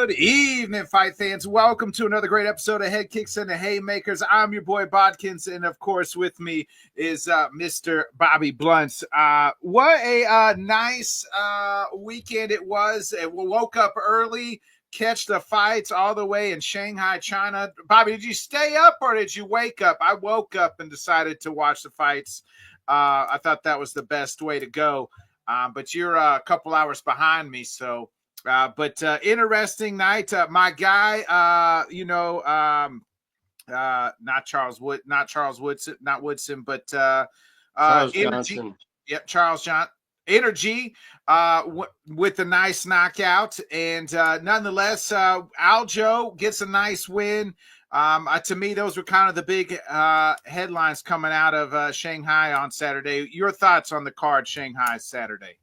Good evening, fight fans. Welcome to another great episode of Headkicks and the Haymakers. I'm your boy Bodkins, and of course, with me is Mr. Bobby Blunts. What a nice weekend it was. We woke up early, catch the fights all the way in Shanghai, China. Bobby, did you stay up or did you wake up? I woke up and decided to watch the fights. I thought that was the best way to go. But you're a couple hours behind me, so. But interesting night. My guy, not Charles Woodson, but Charles Energy. Johnson. Yep, Charles John Energy with a nice knockout, and nonetheless, Aljo gets a nice win. To me, those were kind of the big headlines coming out of Shanghai on Saturday. Your thoughts on the card, Shanghai Saturday?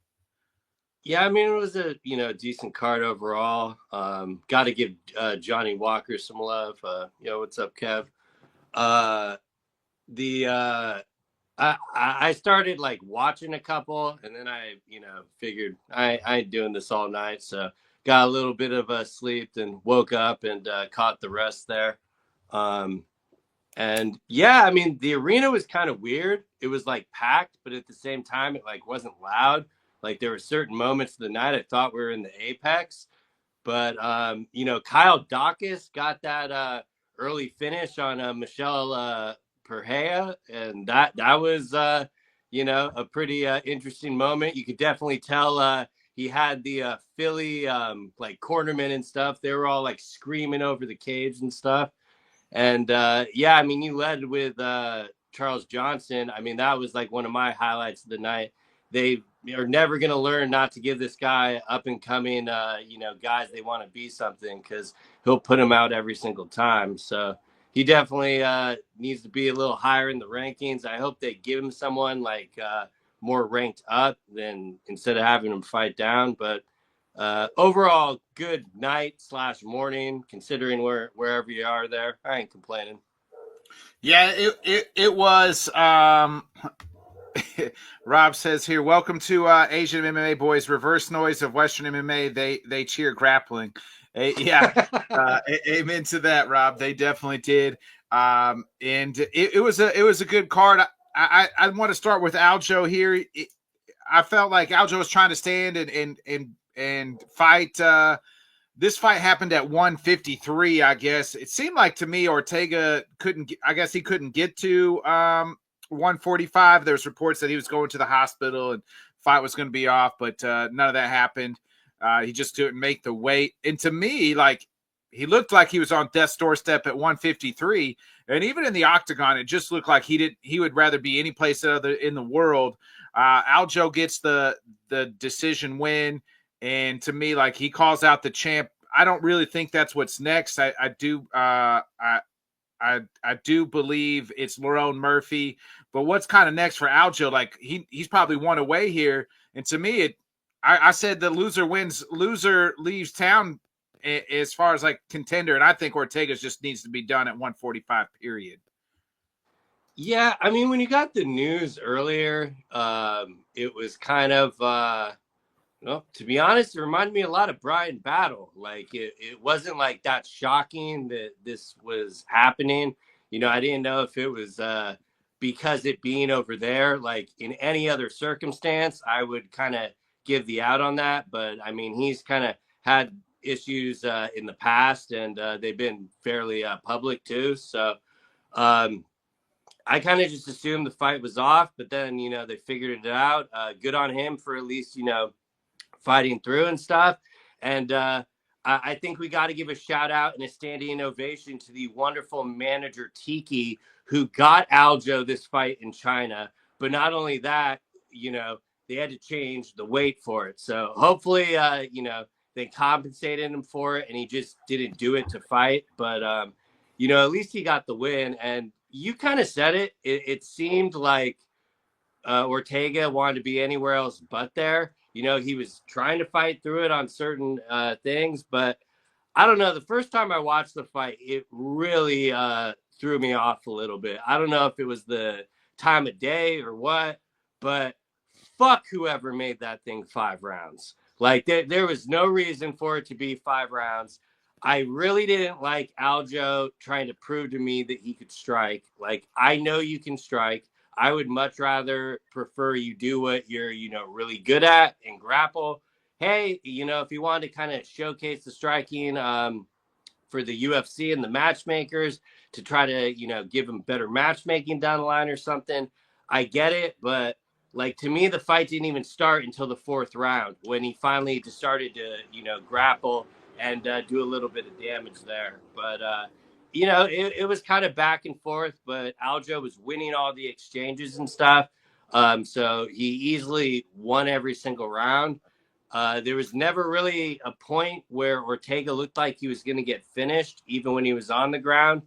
Yeah, I mean, it was a decent card overall. Got to give Johnny Walker some love. What's up, Kev? I started like watching a couple, and then I figured I ain't doing this all night, so got a little bit of sleep, and woke up and caught the rest there. And yeah, I mean, the arena was kind of weird. It was like packed, but at the same time, it like wasn't loud. Like there were certain moments of the night I thought we were in the apex, but Kyle Dawkins got that early finish on Michelle Pereira, and that was a pretty interesting moment. You could definitely tell he had the Philly like cornermen and stuff. They were all like screaming over the cage and stuff. And I mean, you led with Charles Johnson. I mean, that was like one of my highlights of the night. They are never going to learn not to give this guy up and coming, guys they want to be something, because he'll put them out every single time. So he definitely needs to be a little higher in the rankings. I hope they give him someone like more ranked up than instead of having him fight down. But overall, good night / morning, considering wherever you are there. I ain't complaining. Yeah, it was. Rob says here, welcome to Asian MMA boys. Reverse noise of Western MMA. They cheer grappling. Amen to that, Rob. They definitely did. And it was a good card. I want to start with Aljo here. I felt like Aljo was trying to stand and fight. This fight happened at 153, I guess. It seemed like to me Ortega couldn't get to 145. There's reports that he was going to the hospital and fight was going to be off, but none of that happened. He just didn't make the weight. And to me, like, he looked like he was on death's doorstep at 153. And even in the octagon, it just looked like he would rather be any place other in the world. Aljo gets the decision win. And to me, like, he calls out the champ. I don't really think that's what's next. I do believe it's Lerone Murphy, but what's kind of next for Aljo? Like he's probably one away here. And to me, I said the loser leaves town as far as like contender. And I think Ortega just needs to be done at 145 period. Yeah. I mean, when you got the news earlier, it was kind of, to be honest, it reminded me a lot of Brian Battle. Like it wasn't like that shocking that this was happening. I didn't know if it was because it being over there. Like in any other circumstance, I would kind of give the out on that. But I mean, he's kind of had issues in the past, and they've been fairly public too. So I kind of just assumed the fight was off, but then, they figured it out. Good on him for at least, fighting through and stuff. And I think we got to give a shout out and a standing ovation to the wonderful manager Tiki, who got Aljo this fight in China. But not only that, they had to change the weight for it. So hopefully, they compensated him for it and he just didn't do it to fight. But, at least he got the win. And you kind of said it. It seemed like Ortega wanted to be anywhere else but there. He was trying to fight through it on certain things, but I don't know. The first time I watched the fight, it really threw me off a little bit. I don't know if it was the time of day or what, but fuck whoever made that thing 5 rounds. Like there was no reason for it to be 5 rounds. I really didn't like Aljo trying to prove to me that he could strike. Like, I know you can strike. I would much rather prefer you do what you're, really good at and grapple. Hey, if you wanted to kind of showcase the striking for the UFC and the matchmakers to try to, give them better matchmaking down the line or something, I get it. But like, to me, the fight didn't even start until the fourth round when he finally just started to, grapple and do a little bit of damage there. But, it was kind of back and forth, but Aljo was winning all the exchanges and stuff. So he easily won every single round. There was never really a point where Ortega looked like he was going to get finished, even when he was on the ground.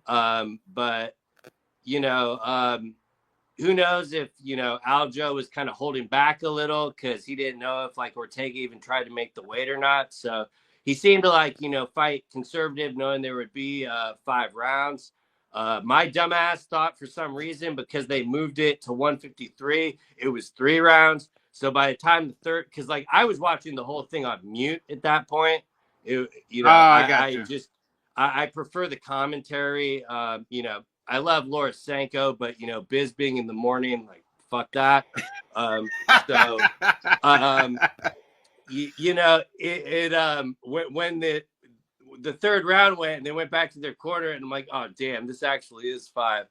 But, who knows if, Aljo was kind of holding back a little because he didn't know if like Ortega even tried to make the weight or not. So he seemed to like, fight conservative, knowing there would be 5 rounds. My dumbass thought for some reason, because they moved it to 153, it was 3 rounds. So by the time the third, because like I was watching the whole thing on mute at that point, I got you. I prefer the commentary. I love Laura Sanko, but Biz being in the morning, like fuck that. So when the third round went and they went back to their corner, and I'm like, oh damn, this actually is 5.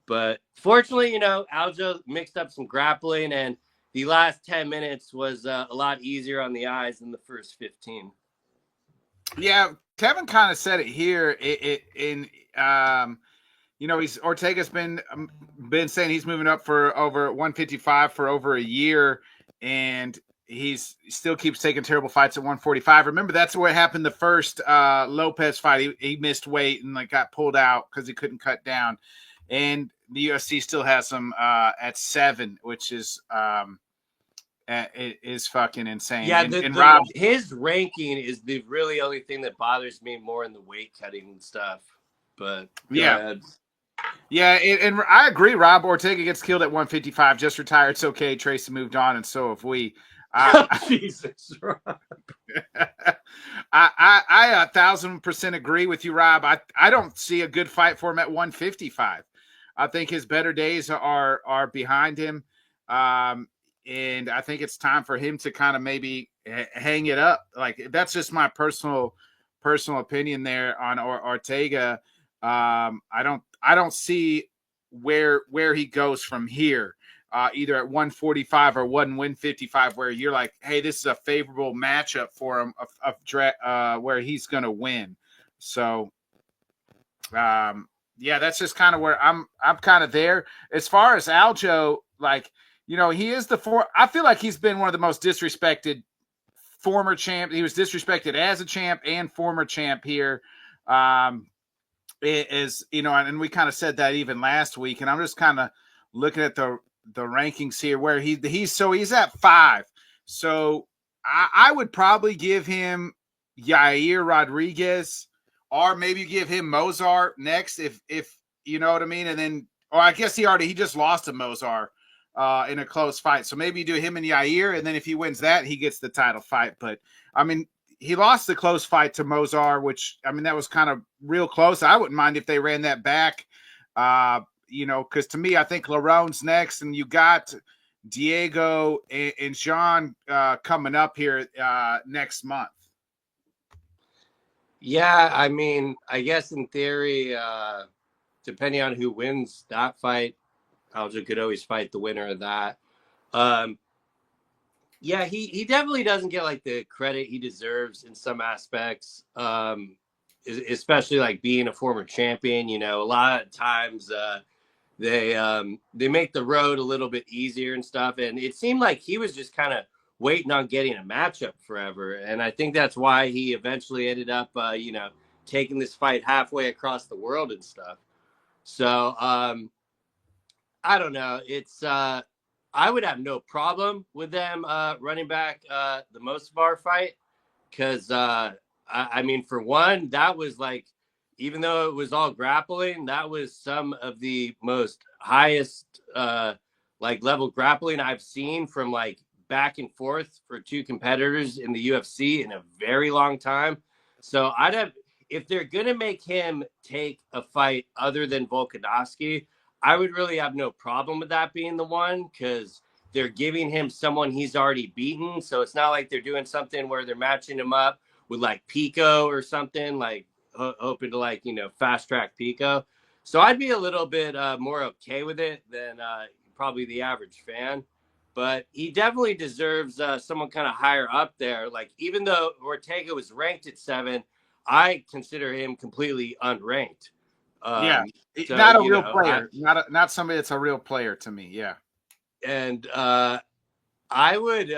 But fortunately, Aljo mixed up some grappling, and the last 10 minutes was a lot easier on the eyes than the first 15. Yeah, Kevin kind of said it here. He's Ortega's been saying he's moving up for over 155 for over a year, and he still keeps taking terrible fights at 145. Remember, that's what happened the first Lopez fight. He missed weight and like got pulled out because he couldn't cut down. And the UFC still has him at 7, which is fucking insane. Yeah, and Rob, his ranking is the really only thing that bothers me more in the weight cutting and stuff. But go ahead. Yeah, and I agree. Rob, Ortega gets killed at 155. Just retired. It's okay. Tracy moved on, and so have we. Jesus, Rob. I 1,000% agree with you, Rob. I don't see a good fight for him at 155. I think his better days are behind him, and I think it's time for him to kind of maybe hang it up. Like, that's just my personal opinion there on Ortega. I don't see where he goes from here, either at 145 or 155, where you're like, hey, this is a favorable matchup for him where he's going to win. So, yeah, that's just kind of where I'm kind of there. As far as Aljo, like, he is I feel like he's been one of the most disrespected former champ. He was disrespected as a champ and former champ here. Is and we kind of said that even last week, and I'm just kind of looking at the rankings here where he's at 5. So I would probably give him Yair Rodriguez, or maybe give him Mozart next if you know what I mean. And then, or I guess he just lost to Mozart in a close fight. So maybe you do him and Yair, and then if he wins that, he gets the title fight. But I mean, he lost the close fight to Mozart, which, I mean, that was kind of real close. I wouldn't mind if they ran that back, because to me, I think Larone's next, and you got Diego and Jean coming up here next month. Yeah, I mean, I guess in theory, depending on who wins that fight, Aljo could always fight the winner of that. Yeah, he definitely doesn't get like the credit he deserves in some aspects, especially like being a former champion. A lot of times they make the road a little bit easier and stuff, and it seemed like he was just kind of waiting on getting a matchup forever, and I think that's why he eventually ended up taking this fight halfway across the world and stuff. So I don't know. It's I would have no problem with them running back the Mosavar fight, because I mean, for one, that was like, even though it was all grappling, that was some of the most highest like level grappling I've seen from like back and forth for 2 competitors in the UFC in a very long time. So I'd have, if they're going to make him take a fight other than Volkanovski, I would really have no problem with that being the one, because they're giving him someone he's already beaten. So it's not like they're doing something where they're matching him up with like Pico or something, like hoping to like, fast track Pico. So I'd be a little bit more okay with it than probably the average fan. But he definitely deserves someone kind of higher up there. Like, even though Ortega was ranked at 7, I consider him completely unranked. Yeah, So, not a real player, not somebody that's a real player to me. Yeah, and I would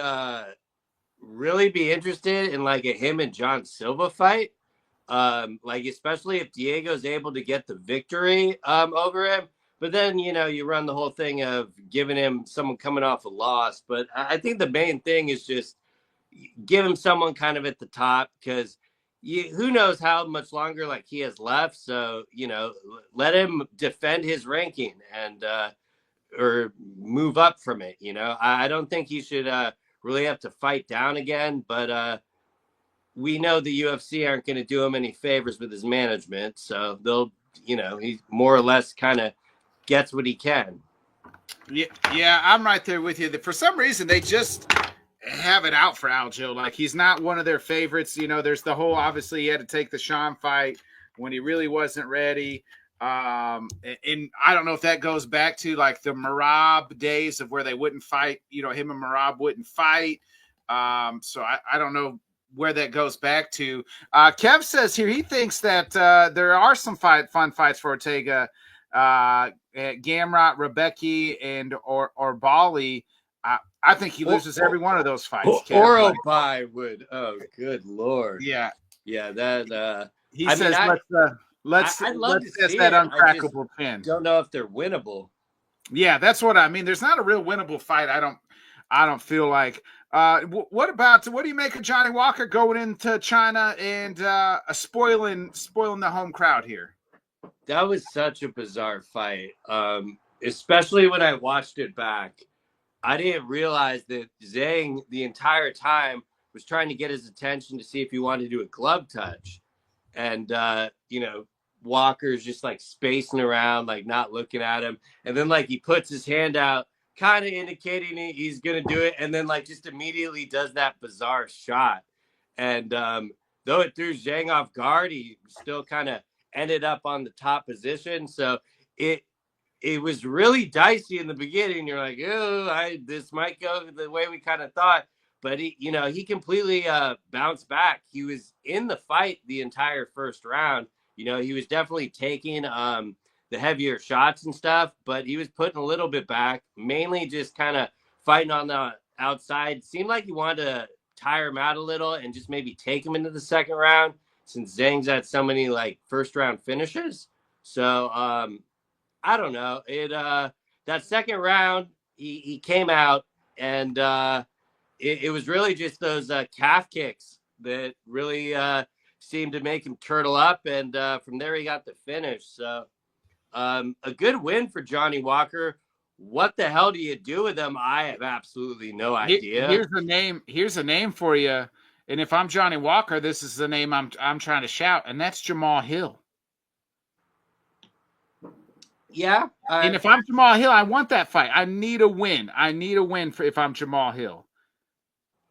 really be interested in like a him and John Silva fight. Like, especially if Diego's able to get the victory over him. But then, you run the whole thing of giving him someone coming off a loss. But I think the main thing is just give him someone kind of at the top, because who knows how much longer like he has left. So, let him defend his ranking and or move up from it. I don't think he should really have to fight down again. But we know the UFC aren't going to do him any favors with his management. So they'll, he more or less kind of gets what he can. Yeah, I'm right there with you. For some reason, they just have it out for Aljo. Like, he's not one of their favorites. There's the whole, obviously, he had to take the Sean fight when he really wasn't ready. And I don't know if that goes back to like the Merab days of where they wouldn't fight, him and Merab wouldn't fight. So I don't know where that goes back to. Kev says here he thinks that there are some fun fights for Ortega. Gamrot, Rebecca, and or Bali. I think he loses every one of those fights. Orobai would. Oh, good Lord. Yeah. That. He says let's test that uncrackable pin. Don't know if they're winnable. Yeah, that's what I mean. There's not a real winnable fight. I don't feel like. What do you make of Johnny Walker going into China and spoiling the home crowd here? That was such a bizarre fight, especially when I watched it back. I didn't realize that Zhang the entire time was trying to get his attention to see if he wanted to do a glove touch. And, Walker's just like spacing around, like not looking at him. And then like he puts his hand out, kind of indicating he's going to do it. And then like just immediately does that bizarre shot. And though it threw Zhang off guard, he still kind of ended up on the top position. So it was really dicey in the beginning. You're like, oh, this might go the way we kind of thought. But he completely bounced back. He was in the fight the entire first round. He was definitely taking the heavier shots and stuff, but he was putting a little bit back, mainly just kind of fighting on the outside. Seemed like he wanted to tire him out a little and just maybe take him into the second round, since Zhang's had so many like first round finishes. So I don't know. That second round, he came out and it was really just those calf kicks that really seemed to make him turtle up, and from there he got the finish. So a good win for Johnny Walker. What the hell do you do with him? I have absolutely no idea. Here's a name for you. And if I'm Johnny Walker, this is the name I'm trying to shout, and that's Jamal Hill. Yeah. And if I'm Jamal Hill, I want that fight. I need a win. If I'm Jamal Hill.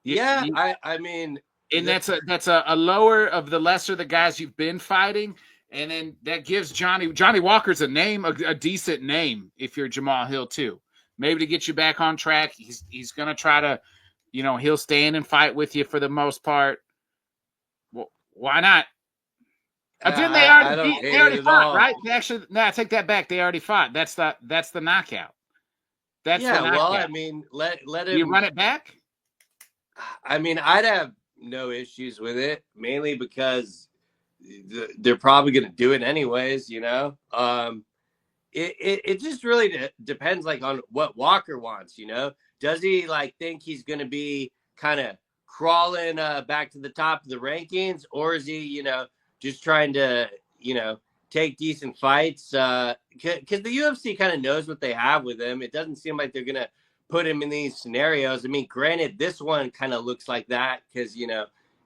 I mean, and that's a lower of the lesser the guys you've been fighting, and then that gives Johnny Walker's a name, a decent name if you're Jamal Hill too. Maybe to get you back on track. He's gonna try to, he'll stand and fight with you for the most part. Well, why not? Didn't they already fought, right? They actually, I take that back. They already fought. That's the knockout. That's the knockout. Well, I mean, let him. You run it back. I mean, I'd have no issues with it, mainly because they're probably going to do it anyways. It just really depends, like, on what Walker wants. Does he like think he's going to be kind of crawling back to the top of the rankings, or is he, just trying to, take decent fights? Because the UFC kind of knows what they have with him. It doesn't seem like they're going to put him in these scenarios. I mean, granted, this one kind of looks like that because,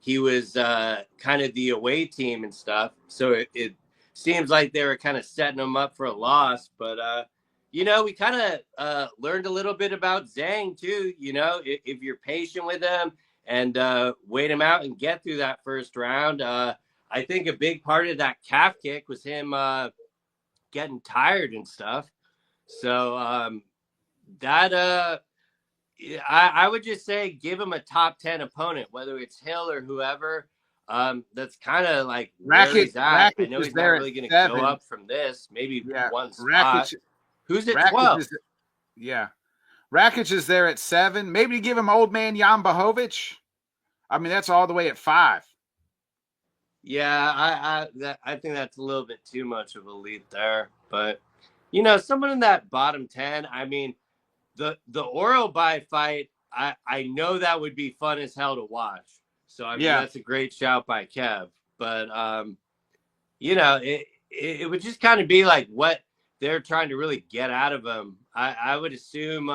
he was kind of the away team and stuff. So it seems like they were kind of setting him up for a loss. But, we kind of learned a little bit about Zhang, too. If you're patient with him and wait him out and get through that first round, I think a big part of that calf kick was him getting tired and stuff. So I would just say give him a top 10 opponent, whether it's Hill or whoever. That's kind of like where he's at. I know he's not really going to go up from this, maybe one spot. Who's at 12? Rakic is there at 7. Maybe give him old man Jan Blachowicz. I mean, that's all the way at 5. Yeah, I think that's a little bit too much of a lead there. But, someone in that bottom 10, I mean, the Orobai fight, I know that would be fun as hell to watch. So, I mean, that's a great shout by Kev. But, it would just kind of be like what they're trying to really get out of him. I would assume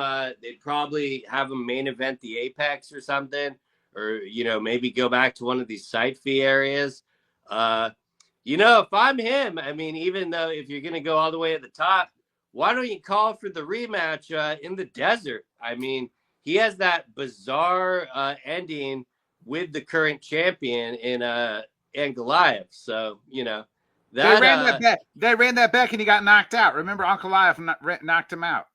they'd probably have him main event the Apex or something. Or, maybe go back to one of these site fee areas. If I'm him, I mean, even though if you're going to go all the way at the top, why don't you call for the rematch in the desert? I mean, he has that bizarre ending with the current champion in Goliath. So, they ran that back. They ran that back and he got knocked out. Remember, Uncle Goliath knocked him out.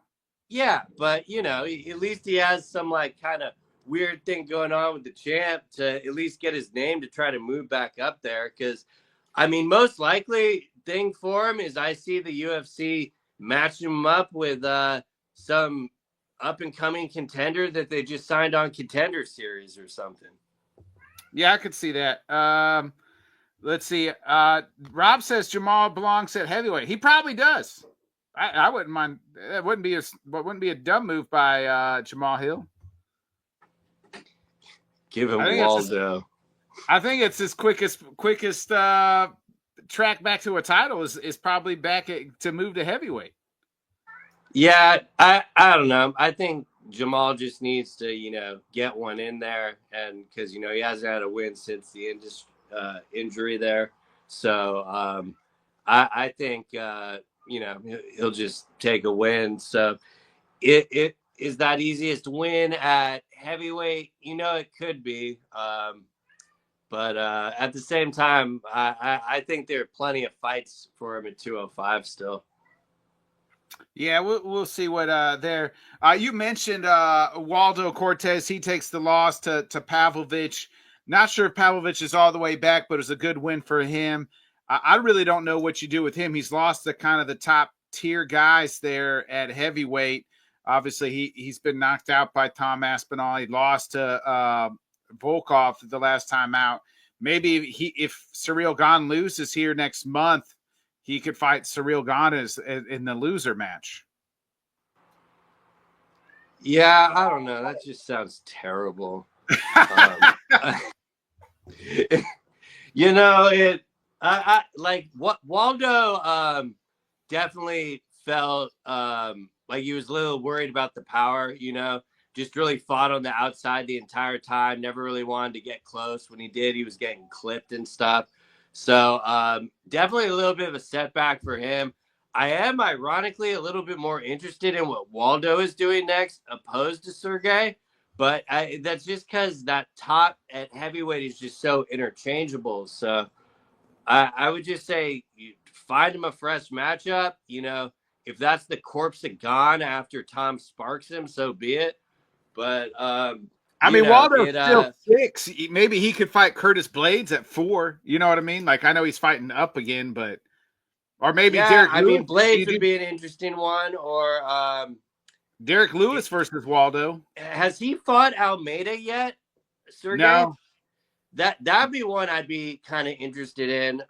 Yeah, but, at least he has some like kind of weird thing going on with the champ to at least get his name to try to move back up there. Because, I mean, most likely thing for him is I see the UFC matching him up with some up-and-coming contender that they just signed on Contender Series or something. Yeah, I could see that. Let's see. Rob says Jamal belongs at heavyweight. He probably does. I wouldn't mind. That wouldn't be a dumb move by Jamal Hill. Give him Waldo. I think it's his quickest track back to a title is probably back to move to heavyweight. Yeah, I don't know. I think Jamal just needs to, get one in there, and because he hasn't had a win since the injury there. So I think he'll just take a win. So it is that easiest win at heavyweight? It could be. But at the same time, I think there are plenty of fights for him at 205 still. Yeah, we'll see what there. You mentioned Waldo Cortez. He takes the loss to Pavlovich. Not sure if Pavlovich is all the way back, but it was a good win for him. I really don't know what you do with him. He's lost to kind of the top tier guys there at heavyweight. Obviously, he's been knocked out by Tom Aspinall. He lost to Volkov the last time out. Maybe if Ciryl Gane loses here next month, he could fight Ciryl Gane in the loser match. Yeah, I don't know. That just sounds terrible. I like what Waldo definitely felt like he was a little worried about the power, just really fought on the outside the entire time, never really wanted to get close. When he did, he was getting clipped and stuff. So definitely a little bit of a setback for him. I am ironically a little bit more interested in what Waldo is doing next opposed to Sergey. But that's just because that top at heavyweight is just so interchangeable. So I would just say you find him a fresh matchup. If that's the corpse of Gane after Tom sparks him, so be it. But Waldo's still 6. Maybe he could fight Curtis Blades at 4. You know what I mean? Like I know he's fighting up again, but or maybe Derek Lewis. Blades would be an interesting one, or Derek Lewis versus Waldo. Has he fought Almeida yet, Sergey? No. That'd be one I'd be kind of interested in.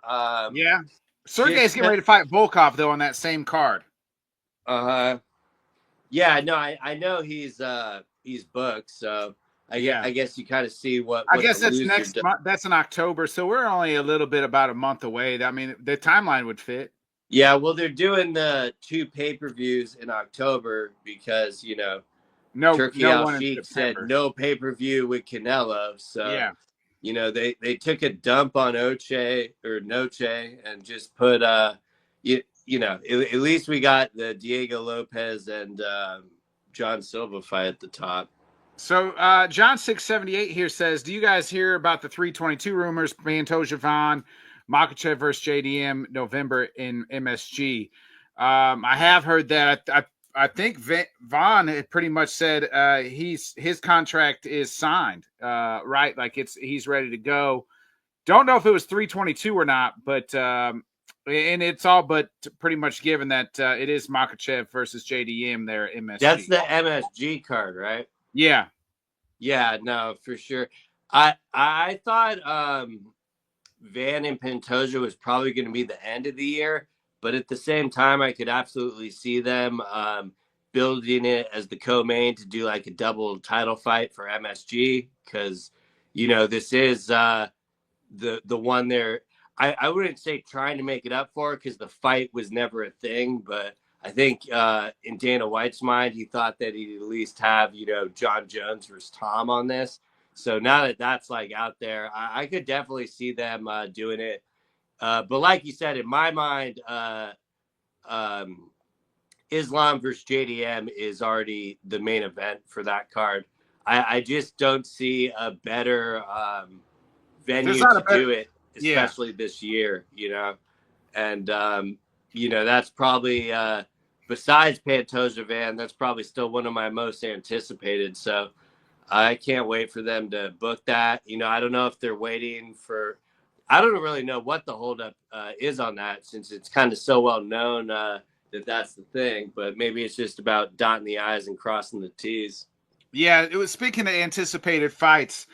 Yeah. Sergey's getting ready to fight Volkov though on that same card. Yeah, no, I know he's booked, so I guess you kind of see what I guess that's next month. That's in October, so we're only a little bit about a month away. I mean, the timeline would fit. Yeah, well, they're doing the 2 pay-per-views in October because Turkey Al Sheikh said no pay-per-view with Canelo. So they took a dump on Oche or Noche and just put at least we got the Diego Lopez and John Silva fight at the top. So John 678 here says, do you guys hear about the 322 rumors? Pantoja Vaughn, Makhachev versus JDM November in MSG. I have heard that. I think Vaughn had pretty much said his contract is signed, right? Like he's ready to go. Don't know if it was 322 or not, but and it's all but pretty much given that it is Makhachev versus JDM there at MSG. That's the MSG card, right? Yeah. Yeah, no, for sure. I thought Van and Pantoja was probably going to be the end of the year, but at the same time, I could absolutely see them building it as the co-main to do like a double title fight for MSG because this is the one there. I wouldn't say trying to make it up for because the fight was never a thing, but I think in Dana White's mind, he thought that he'd at least have, John Jones versus Tom on this. So now that that's like out there, I could definitely see them doing it. But like you said, in my mind, Islam versus JDM is already the main event for that card. I just don't see a better venue to do it, especially this year, and that's probably besides Pantoja Van, that's probably still one of my most anticipated. So I can't wait for them to book that. I don't know if they're waiting for. I don't really know what the holdup is on that, since it's kind of so well known that that's the thing. But maybe it's just about dotting the I's and crossing the T's. Yeah, it was speaking of anticipated fights.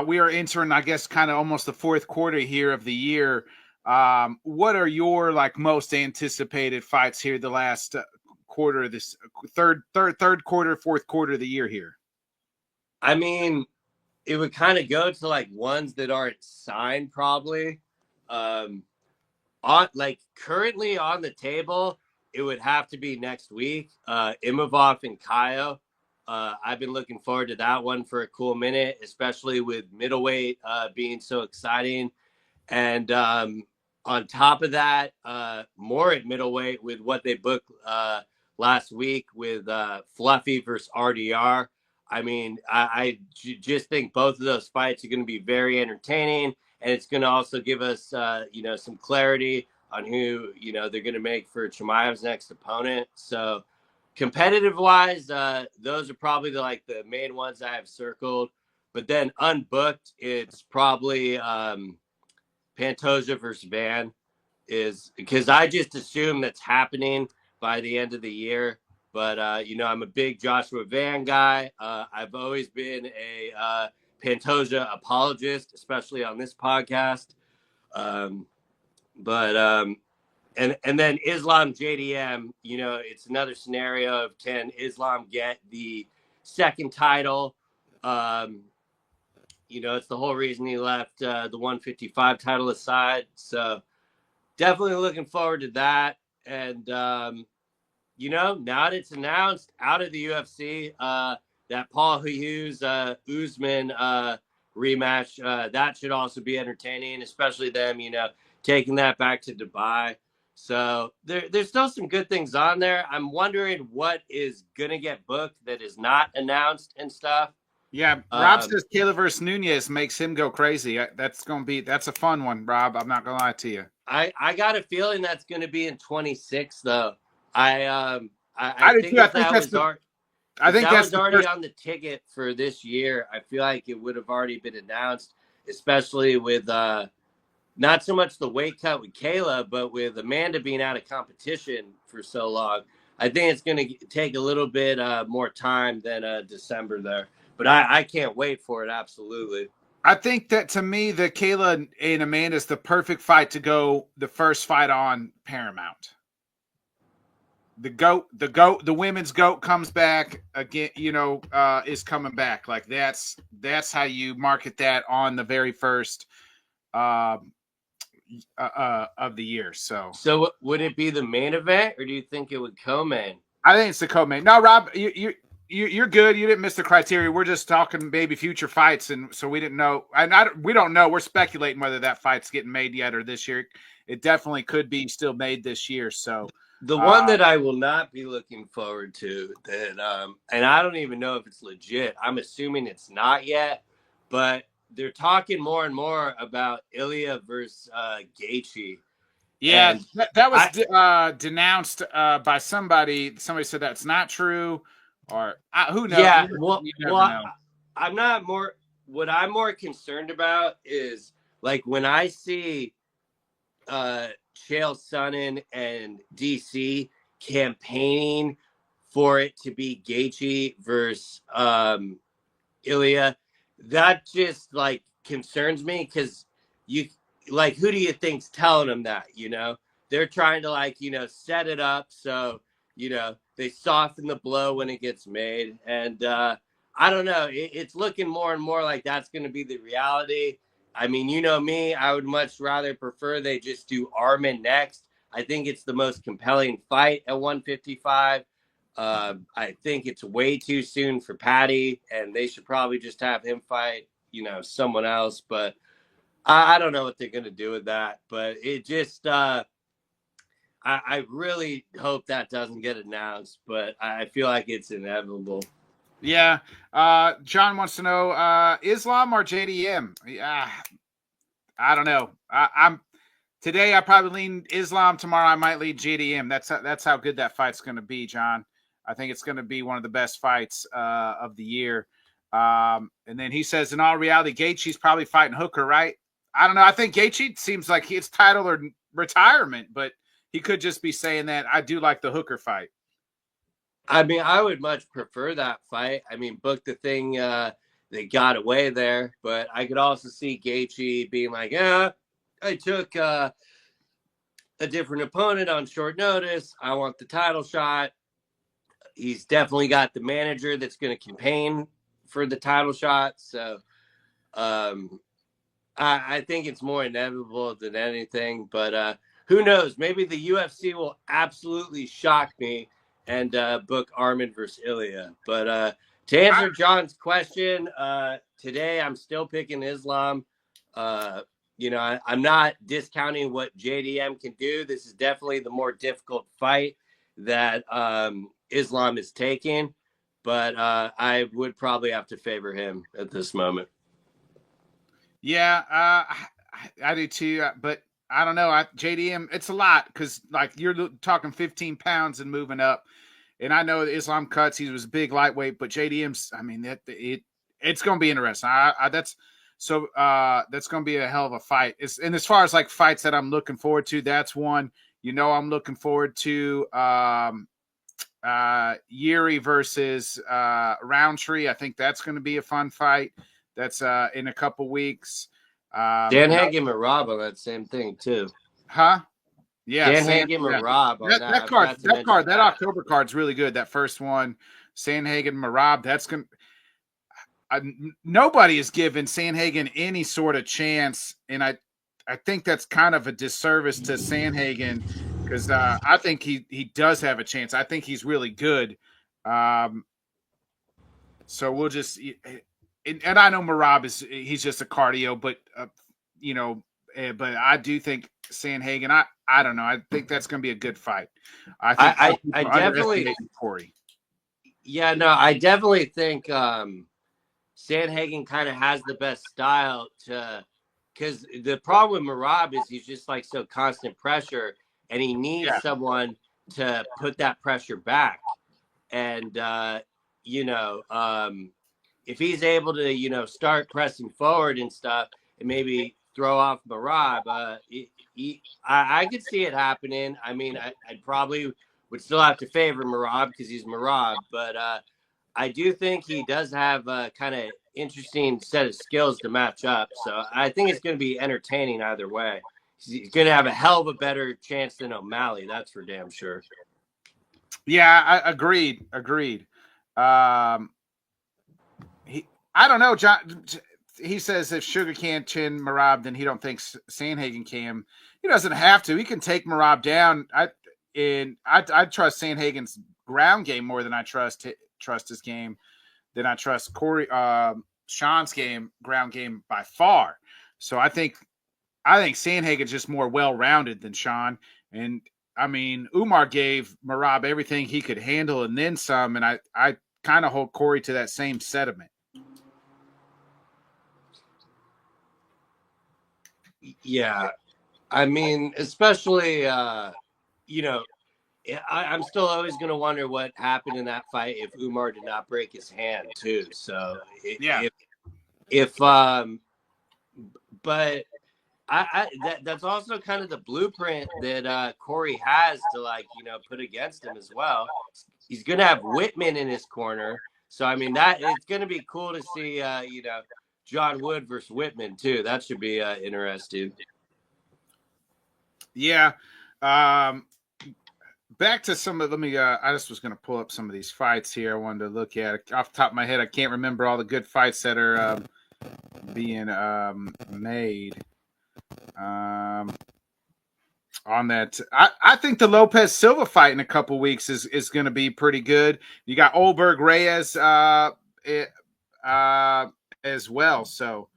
We are entering, I guess, kind of almost the fourth quarter here of the year. What are your most anticipated fights here the last quarter of this third quarter, fourth quarter of the year here? I mean, it would kind of go to ones that aren't signed probably. On currently on the table, it would have to be next week. Imavov and Kaio. I've been looking forward to that one for a cool minute, especially with middleweight being so exciting. And on top of that, more at middleweight with what they booked last week with Fluffy versus RDR. I mean, I just think both of those fights are going to be very entertaining, and it's going to also give us, some clarity on who, they're going to make for Chimaev's next opponent. So competitive-wise, those are probably the main ones I have circled. But then unbooked, it's probably Pantoja versus Van, is because I just assume that's happening by the end of the year. But, I'm a big Joshua Van guy. I've always been a Pantoja apologist, especially on this podcast. And then Islam JDM, it's another scenario of can Islam get the second title? It's the whole reason he left the 155 title aside. So definitely looking forward to that. And, now that it's announced out of the UFC, that Paul Hughes Usman rematch, that should also be entertaining, especially them, taking that back to Dubai. So there's still some good things on there. I'm wondering what is going to get booked that is not announced and stuff. Yeah, Rob says Kayla versus Nunez makes him go crazy. That's a fun one, Rob. I'm not gonna lie to you. I got a feeling that's going to be in 26 though. I think that was already on the ticket for this year. I feel like it would have already been announced, especially with not so much the weight cut with Kayla, but with Amanda being out of competition for so long. I think it's going to take a little bit more time than December there. But I can't wait for it, absolutely. I think that, to me, the Kayla and Amanda is the perfect fight to go the first fight on Paramount. The women's GOAT comes back again, is coming back. That's how you market that on the very first of the year. So would it be the main event, or do you think it would co-main? I think it's the co-main. No, Rob, you're good. You didn't miss the criteria. We're just talking maybe future fights, and so we didn't know. And we don't know. We're speculating whether that fight's getting made yet or this year. It definitely could be still made this year. So The one that I will not be looking forward to, that and I don't even know if it's legit. I'm assuming it's not yet, but they're talking more and more about Ilya versus Gaethje. yeah, And that was denounced by somebody. Somebody said that's not true, or who knows? yeah, You never know. I'm not more. What I'm more concerned about is like when I see Chael Sonnen and DC campaigning for it to be Gaethje versus Ilya, that just like concerns me because you like who do you think's telling them that? They're trying to like set it up so they soften the blow when it gets made, and I don't know. It's looking more and more like that's going to be the reality. I mean, you know me, I would much rather prefer they just do Armin next. I think it's the most compelling fight at 155. I think it's way too soon for Patty, and they should probably just have him fight, someone else. But I don't know what they're going to do with that. But it just, I really hope that doesn't get announced, but I feel like it's inevitable. Yeah. John wants to know Islam or JDM. Yeah, I don't know. I'm today. I probably lean Islam. Tomorrow I might lean JDM. That's how good that fight's going to be, John. I think it's going to be one of the best fights of the year. And then he says, in all reality, Gaethje's probably fighting Hooker, right? I don't know. I think Gaethje seems like it's title or retirement, but he could just be saying that. I do like the Hooker fight. I mean, I would much prefer that fight. I mean, book the thing they got away there, but I could also see Gaethje being like, "Yeah, I took a different opponent on short notice. I want the title shot." He's definitely got the manager that's going to campaign for the title shot. So I think it's more inevitable than anything. But who knows? Maybe the UFC will absolutely shock me and book Armin versus Ilya. But to answer John's question, today I'm still picking Islam. I'm not discounting what JDM can do. This is definitely the more difficult fight that Islam is taking, but I would probably have to favor him at this moment. Yeah, I do too. But I don't know. JDM, it's a lot because like you're talking 15 pounds and moving up. And I know that Islam cuts. He was big lightweight, but JDM's. I mean, it's going to be interesting. That's going to be a hell of a fight. And as far as like fights that I'm looking forward to, that's one. I'm looking forward to Yuri versus Roundtree. I think that's going to be a fun fight. That's in a couple weeks. Sanhagen and Rob on that same thing too. Huh? Yeah, Sanhagen and Rob on that card. That October card's really good. That first one, Sanhagen Marab. That's going. Nobody is giving Sanhagen any sort of chance, and I think that's kind of a disservice to Sanhagen because I think he does have a chance. I think he's really good. So we'll just, and I know Marab he's just a cardio, but but I do think Sanhagen. I don't know. I think that's going to be a good fight. I definitely Corey. Yeah, no, I definitely think Sanhagen kind of has the best style because the problem with Marab is he's just like so constant pressure, and he needs someone to put that pressure back. And if he's able to start pressing forward and stuff, and maybe throw off Marab, I could see it happening. I mean, I probably would still have to favor Marab because he's Marab, but I do think he does have a kind of interesting set of skills to match up. So I think it's going to be entertaining either way. He's going to have a hell of a better chance than O'Malley. That's for damn sure. Yeah, I agreed. I don't know, John. He says if Sugar can't chin Marab, then he don't think Sanhagen can. He doesn't have to. He can take Marab down. I trust Sanhagen's ground game more than I trust trust his game than I trust Sean's ground game by far. So I think Sandhagen's just more well-rounded than Sean. And I mean, Umar gave Merab everything he could handle and then some. And I kind of hold Corey to that same sentiment. Yeah. I mean, especially, I'm still always going to wonder what happened in that fight if Umar did not break his hand too. So but that's also kind of the blueprint that Corey has to put against him as well. He's going to have Whitman in his corner. So, I mean, that it's going to be cool to see, John Wood versus Whitman too. That should be interesting. Yeah. Back to some of, I just was going to pull up some of these fights here. I wanted to look at off the top of my head. I can't remember all the good fights that are being made on that. I think the Lopez Silva fight in a couple weeks is going to be pretty good. You got Olberg Reyes as well. So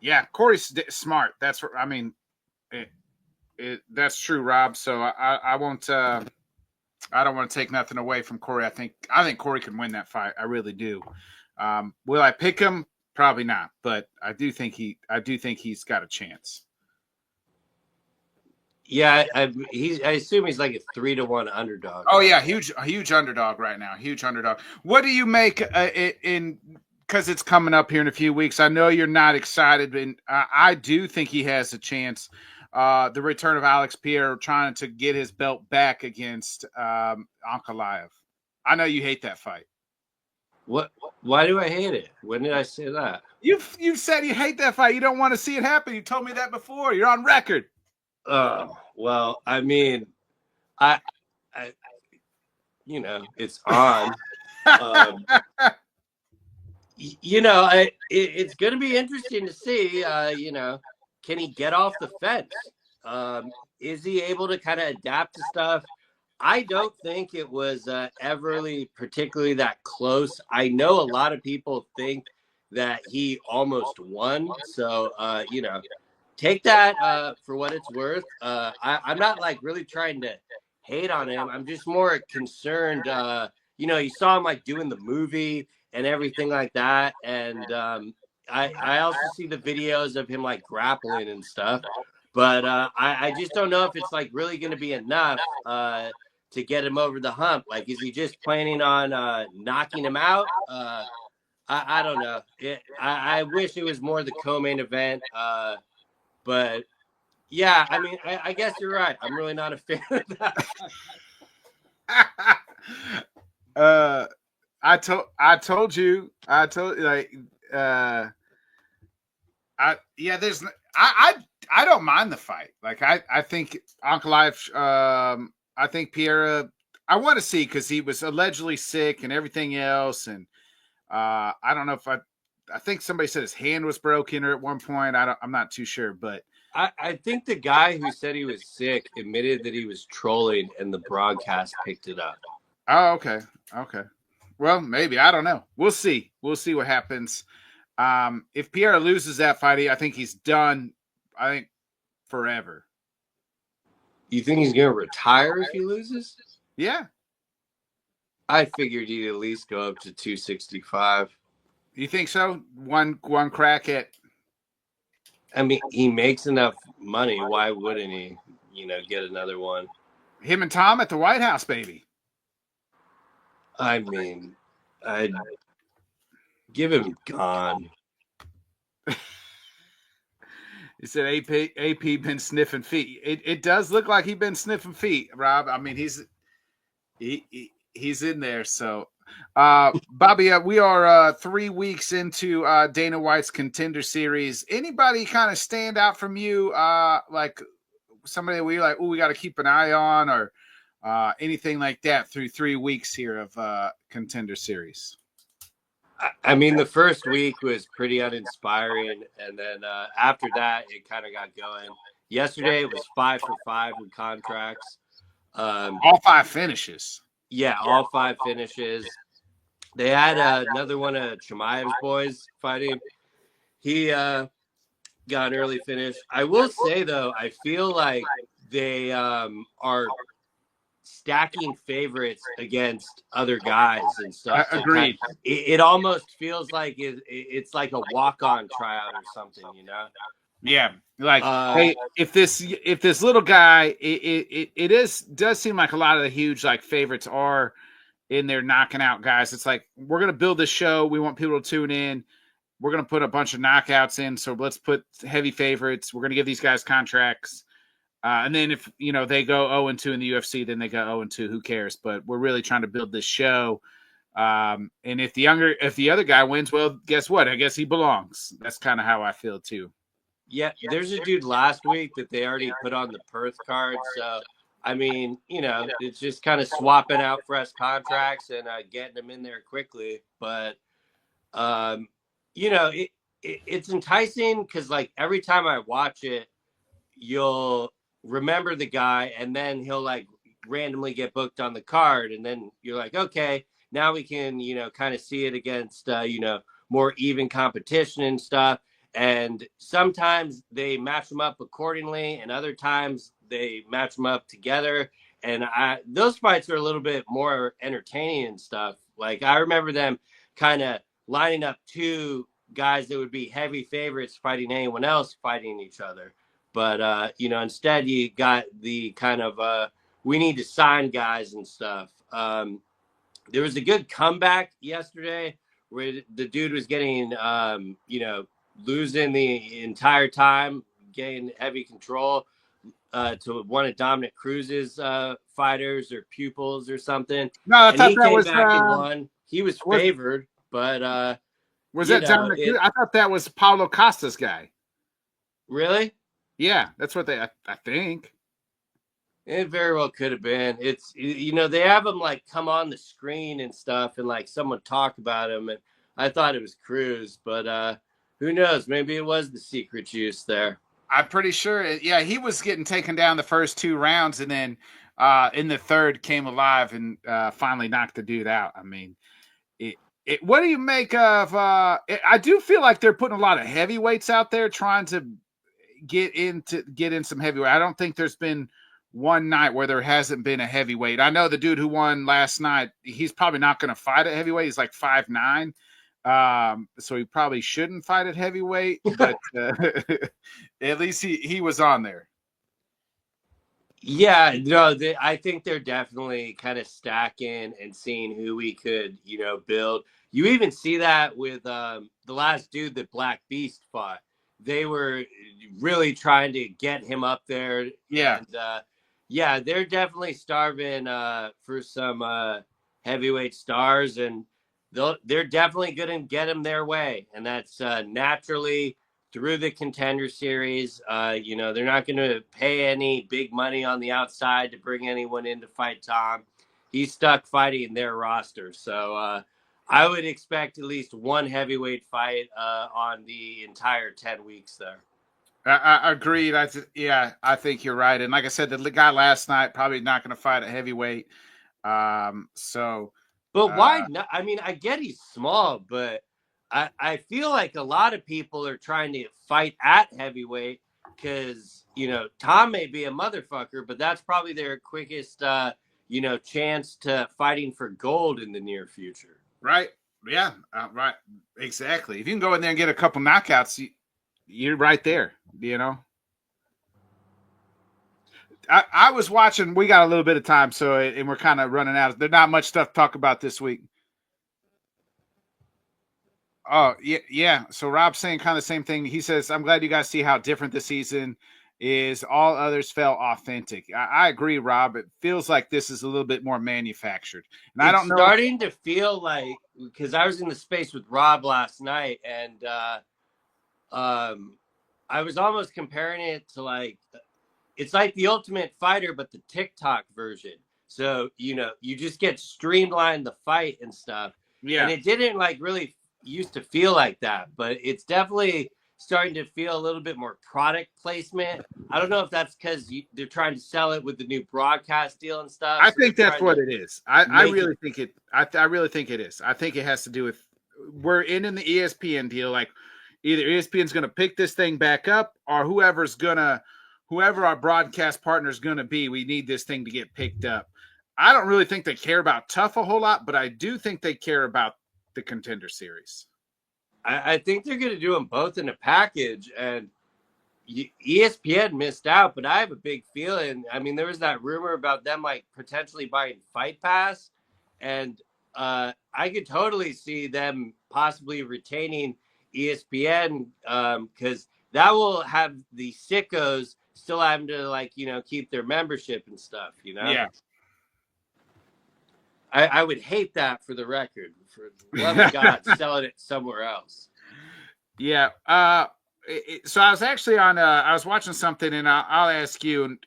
yeah, Corey's smart. That's what I mean. That's true, Rob. So I won't. I don't want to take nothing away from Corey. I think Corey can win that fight. I really do. Will I pick him? Probably not, but I do think he's got a chance. Yeah, I assume he's like a 3-1 underdog. Oh yeah, huge underdog right now. Huge underdog. What do you make in? Because it's coming up here in a few weeks. I know you're not excited, but I do think he has a chance. The return of Alex Pierre trying to get his belt back against Ankalaev. I know you hate that fight. What? Why do I hate it? When did I say that? You've said you hate that fight. You don't want to see it happen. You told me that before. You're on record. Well, I mean, I it's on. It's going to be interesting to see. Can he get off the fence? Is he able to kind of adapt to stuff? I don't think it was Everly particularly that close. I know a lot of people think that he almost won. So, take that for what it's worth. I'm not really trying to hate on him. I'm just more concerned. You saw him doing the movie and everything like that. And I also see the videos of him grappling and stuff. But I just don't know if it's really going to be enough to get him over the hump. Is he just planning on knocking him out? I don't know. I wish it was more the co-main event. But yeah, I mean, I guess you're right. I'm really not a fan of that. I told you I don't mind the fight. I think Ankalaev, I think Pierre, I want to see because he was allegedly sick and everything else. And I don't know if I think somebody said his hand was broken or at one point. I'm not too sure, but I think the guy who said he was sick admitted that he was trolling and the broadcast picked it up. Oh, okay. Well, maybe. I don't know. We'll see. We'll see what happens. If Pierre loses that fight, I think he's done. I think forever. You think he's going to retire if he loses? Yeah. I figured he'd at least go up to 265. You think so? One crack at. I mean, he makes enough money. Why wouldn't he, get another one? Him and Tom at the White House, baby. I mean, I'd give him gone. He said AP been sniffing feet. It does look like he's been sniffing feet, Rob. I mean, he's in there. So, Bobby, we are 3 weeks into Dana White's Contender Series. Anybody kind of stand out from you, like somebody we like? Oh, we got to keep an eye on, or anything like that through 3 weeks here of Contender Series. I mean, the first week was pretty uninspiring, and then after that, it kind of got going. Yesterday, it was 5 for 5 with contracts. All 5 finishes. Yeah, all 5 finishes. They had another one of Chimaev's boys fighting. He got an early finish. I will say, though, I feel like they are stacking favorites against other guys and stuff. Agreed. It almost feels like it's like a walk-on tryout or something, you know? Yeah, like hey, if this little guy, does seem like a lot of the huge like favorites are in there knocking out guys. It's like we're gonna build this show. We want people to tune in. We're gonna put a bunch of knockouts in. So let's put heavy favorites. We're gonna give these guys contracts. And then if they go 0-2 in the UFC, then they go 0-2. Who cares? But we're really trying to build this show. And if the other guy wins, well, guess what? I guess he belongs. That's kind of how I feel too. Yeah, there's a dude last week that they already put on the Perth card. So I mean, it's just kind of swapping out fresh contracts and getting them in there quickly. But it's enticing because like every time I watch it, you'll remember the guy, and then he'll like randomly get booked on the card, and then you're like, okay, now we can kind of see it against more even competition and stuff. And sometimes they match them up accordingly, and other times they match them up together, and those fights are a little bit more entertaining and stuff. Like I remember them kind of lining up two guys that would be heavy favorites fighting anyone else fighting each other. But, instead you got the kind of we need to sign guys and stuff. There was a good comeback yesterday where the dude was getting, losing the entire time, getting heavy control to one of Dominic Cruz's fighters or pupils or something. No, I thought he that came was back and won. He was favored, but was that Dominic Cruz? I thought that was Paulo Costa's guy. Really? Yeah, that's what I think. It very well could have been. It's they have him like come on the screen and stuff, and like someone talk about him, and I thought it was Cruz, but who knows? Maybe it was the secret juice there. I'm pretty sure. Yeah, he was getting taken down the first two rounds, and then in the third came alive and finally knocked the dude out. I mean, what do you make of? I do feel like they're putting a lot of heavyweights out there trying to get in some heavyweight. I don't think there's been one night where there hasn't been a heavyweight. I know the dude who won last night, he's probably not going to fight at heavyweight. He's like 5'9". So he probably shouldn't fight at heavyweight, but at least he was on there. Yeah, no, I think they're definitely kind of stacking and seeing who we could, build. You even see that with the last dude that Black Beast fought. They were really trying to get him up there. Yeah. And, they're definitely starving for some heavyweight stars, and they're definitely going to get them their way. And that's naturally through the Contender Series. They're not going to pay any big money on the outside to bring anyone in to fight Tom. He's stuck fighting their roster. So I would expect at least one heavyweight fight on the entire 10 weeks there. I agreed. I think you're right. And like I said, the guy last night probably not going to fight at heavyweight. But why not? I mean, I get he's small, but I feel like a lot of people are trying to fight at heavyweight because, Tom may be a motherfucker, but that's probably their quickest, chance to fighting for gold in the near future. Right. Yeah. Right. Exactly. If you can go in there and get a couple knockouts, you're right there, I was watching. We got a little bit of time, and we're kind of running out. There's not much stuff to talk about this week. Oh, yeah. So Rob's saying kind of the same thing. He says, I'm glad you guys see how different this season is. All others felt authentic. I agree, Rob. It feels like this is a little bit more manufactured. And I don't know. Starting to feel like, because I was in the space with Rob last night, and I was almost comparing it to like, it's like the Ultimate Fighter, but the TikTok version. So, you just get streamlined the fight and stuff. Yeah. And it didn't like really used to feel like that, but it's definitely starting to feel a little bit more product placement. I don't know if that's because they're trying to sell it with the new broadcast deal and stuff. I So they're think that's trying what to it is. I make really it. think it. I really think it is. I think it has to do with we're in the ESPN deal. Like either ESPN's going to pick this thing back up, or whoever our broadcast partner is going to be. We need this thing to get picked up. I don't really think they care about Tough a whole lot, but I do think they care about the Contender Series. I think they're going to do them both in a package, and ESPN missed out, but I have a big feeling. I mean, there was that rumor about them like potentially buying Fight Pass, and I could totally see them possibly retaining ESPN because that will have the sickos still having to like keep their membership and stuff. Yeah. I would hate that for the record. For the love of God, selling it somewhere else. Yeah. So I was actually on. I was watching something, and I'll ask you. And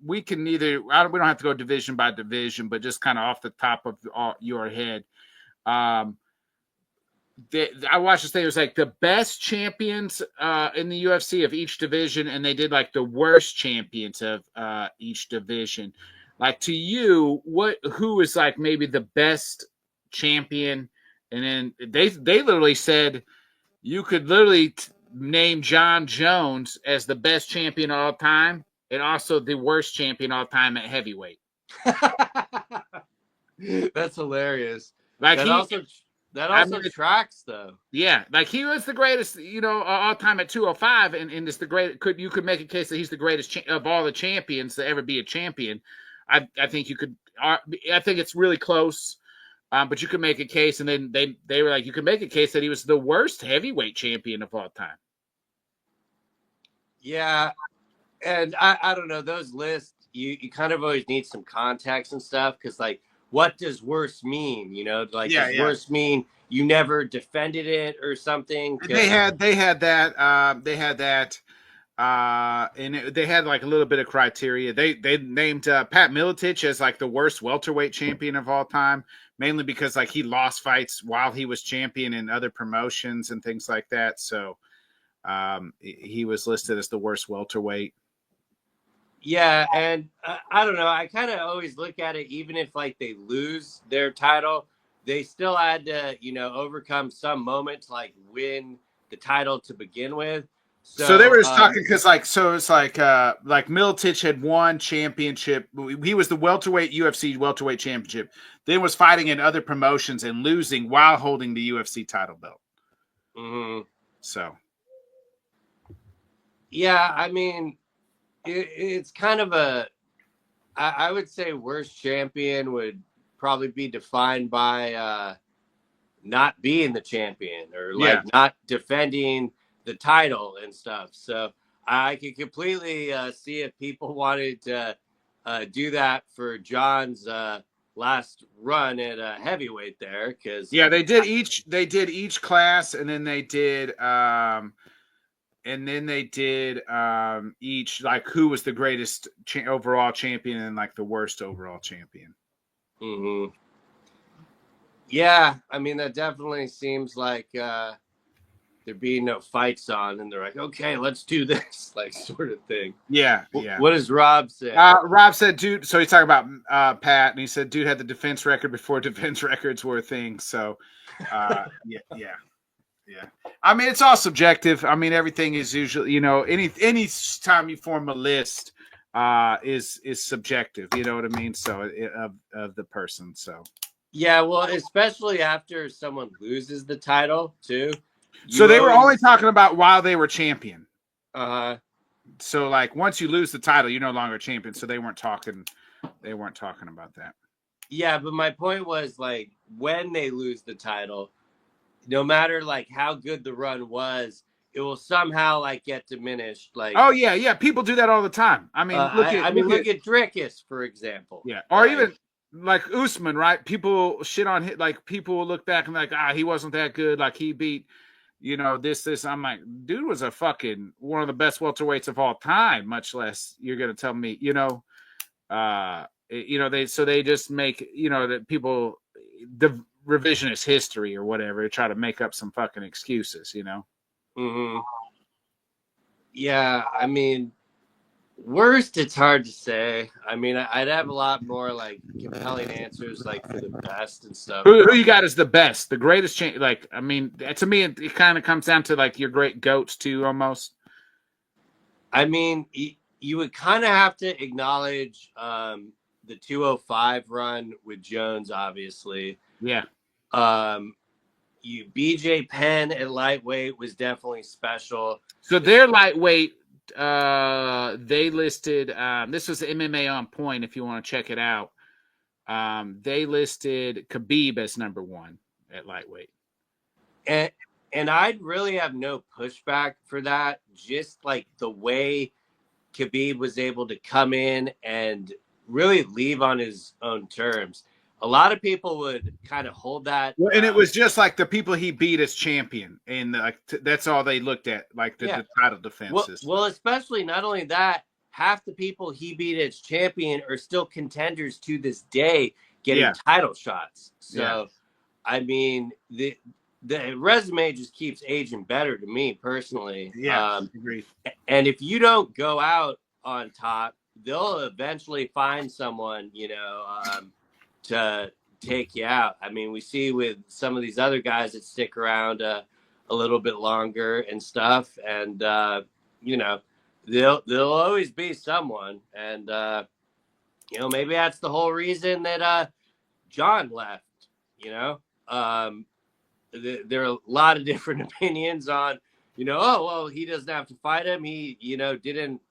we can either. We don't have to go division by division, but just kind of off the top of your head. I watched this thing. It was like the best champions in the UFC of each division, and they did like the worst champions of each division. Like to you, who is like maybe the best champion? And then they literally said you could literally name John Jones as the best champion of all time and also the worst champion of all time at heavyweight. That's hilarious. Like that also tracks though. Yeah, like he was the greatest, all time at 205, and it's the great. You could make a case that he's the greatest of all the champions to ever be a champion. I think you could. I think it's really close, but you could make a case, and then they were like, you could make a case that he was the worst heavyweight champion of all time. Yeah, and I don't know, those lists. You kind of always need some context and stuff because like, what does worst mean? Does worst mean you never defended it or something? They had that. And they had like a little bit of criteria. They named Pat Miletich as like the worst welterweight champion of all time, mainly because like he lost fights while he was champion in other promotions and things like that. So he was listed as the worst welterweight. Yeah, and I don't know. I kind of always look at it, even if like they lose their title, they still had to, overcome some moment to like win the title to begin with. So they were just talking because it's like Miletich had won championship. He was the UFC welterweight championship. Then was fighting in other promotions and losing while holding the UFC title belt. Mm-hmm. So, yeah, I mean, it's kind of I would say worst champion would probably be defined by not being the champion or like not defending the title and stuff. So I could completely see if people wanted to do that for John's last run at heavyweight there, because they did each class, and then they did each like who was the greatest overall champion and like the worst overall champion. Mm-hmm. Yeah, I mean that definitely seems like there being no fights on, and they're like, okay, let's do this, like sort of thing. Yeah. What does Rob say? Rob said, dude. So he's talking about Pat, and he said, dude had the defense record before defense records were a thing. So, yeah. I mean, it's all subjective. I mean, everything is usually, any time you form a list, is subjective. You know what I mean? So of the person. So. Yeah, well, especially after someone loses the title too. So they were only talking about while they were champion. So like once you lose the title, you're no longer champion. So they weren't talking about that. Yeah, but my point was like when they lose the title, no matter like how good the run was, it will somehow like get diminished. Like, oh yeah, people do that all the time. I mean, look at Drickus, for example. Yeah, or even like Usman, right? People shit on him. Like people will look back and like, he wasn't that good. Like he beat, this. I'm like, dude was a fucking one of the best welterweights of all time. Much less you're gonna tell me, they just make that people the revisionist history or whatever try to make up some fucking excuses. Mm-hmm. Yeah, I mean, worst, it's hard to say. I mean, I'd have a lot more like compelling answers, like for the best and stuff. Who you got as the best, the greatest change? Like, I mean, to me, it kind of comes down to like your great goats too, almost. I mean, you would kind of have to acknowledge the 205 run with Jones, obviously. Yeah. BJ Penn at lightweight was definitely special. So their lightweight, they listed. This was MMA on Point. If you want to check it out, they listed Khabib as number 1 at lightweight. And I'd really have no pushback for that. Just like the way Khabib was able to come in and really leave on his own terms. A lot of people would kind of hold that. Well, and it was just like the people he beat as champion, and like that's all they looked at, like the title defenses. Well, especially not only that, half the people he beat as champion are still contenders to this day, getting title shots. So, I mean, the resume just keeps aging better to me personally. Yeah, agreed. And if you don't go out on top, they'll eventually find someone, to take you out. I mean, we see with some of these other guys that stick around a little bit longer and stuff, and there'll always be someone, and maybe that's the whole reason that John left. There are a lot of different opinions on, oh, well, he doesn't have to fight him. He, didn't,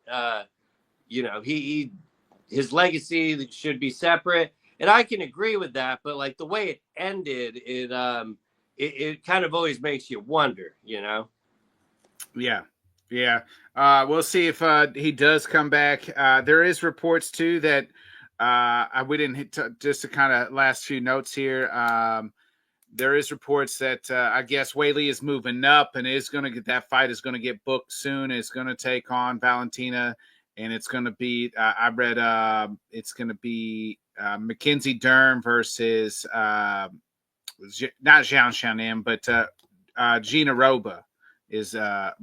his legacy should be separate. And I can agree with that. But like the way it ended, it kind of always makes you wonder, Yeah. Yeah. We'll see if he does come back. There is reports too that we didn't hit just the kind of last few notes here. There is reports that I guess Weili is moving up and is going to get that fight is going to get booked soon. It's going to take on Valentina, and it's going to be I read it's going to be Mackenzie Dern versus not Zhang Xiaonan, but Gina Roba is that